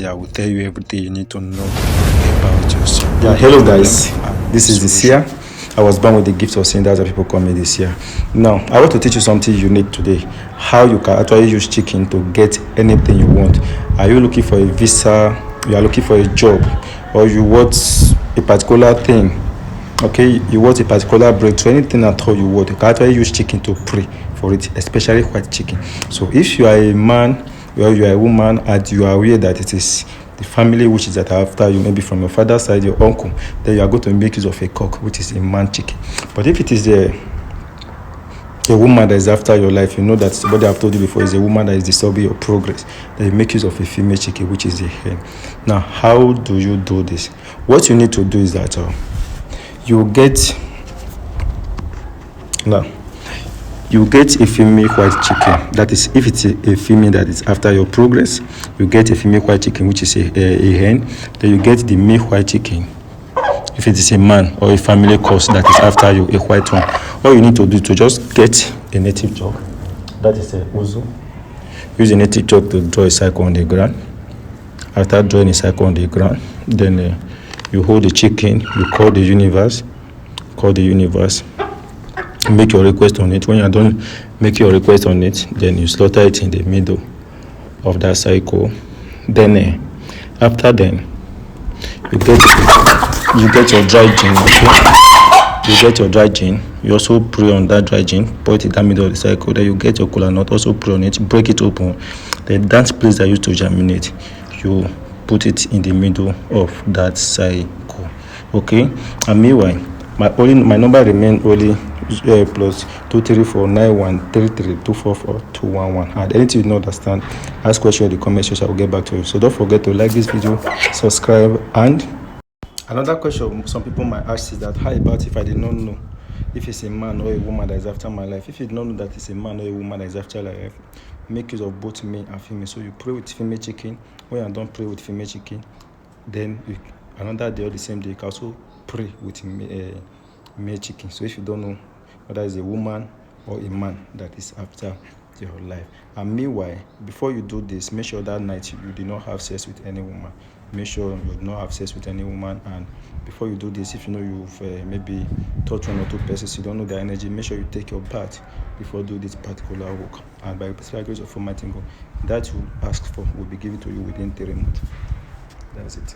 here. I will tell you everything you need to know about yourself. Yeah, hello guys. This is this year. I was born with the gift of seeing. That's why people call me this year. Now, I want to teach you something unique today. How you can actually use chicken to get anything you want. Are you looking for a visa? You are looking for a job, or you want a particular thing? Okay, you want a particular breakthrough, anything at all you want, you can actually use chicken to pray for it, especially white chicken. So if you are a man or you are a woman and you are aware that it is the family which is that after you, maybe from your father's side, your uncle, then you are going to make use of a cock, which is a man chicken. But if it is a woman that is after your life, you know that what I have told you before is a woman that is disturbing your progress, then you make use of a female chicken, which is a hen. Now, how do you do this? What you need to do is that you get a female white chicken. That is, if it's a female that is after your progress, you get a female white chicken, which is a hen. Then you get the male white chicken if it is a man or a family cause that is after you, a white one. All you need to do is to just get a native chalk, that is a uzu. Use a native chalk to draw a circle on the ground. After drawing a circle on the ground, then you hold the chicken, you call the universe, make your request on it. When you are done make your request on it, then you slaughter it in the middle of that cycle. Then after then you get your dry gin. Okay? You get your dry gin, you also pray on that dry gin, put it in the middle of the cycle. Then you get your kola nut, also pray on it, break it open. Then that place that used to germinate, you put it in the middle of that cycle. Okay, and meanwhile my number remain only plus 2349133244211. And anything you don't understand, ask question in the comment section. I will get back to you. So don't forget to like this video, subscribe. And another question some people might ask is that, how about if I did not know if it's a man or a woman that is after my life? If you don't know that it's a man or a woman that is after your life, make use of both male and female. So you pray with female chicken. When you don't pray with female chicken, then another day or the same day you can also pray with male chicken. So if you don't know whether it's a woman or a man that is after your life, and meanwhile, before you do this, make sure that night you did not have sex with any woman. Make sure you do not have sex with any woman. And before you do this, if you know you've maybe touched one or two persons, you don't know their energy, make sure you take your bath before do this particular work. And by the special grace of Almighty God, that you ask for will be given to you within 3 months. That's it.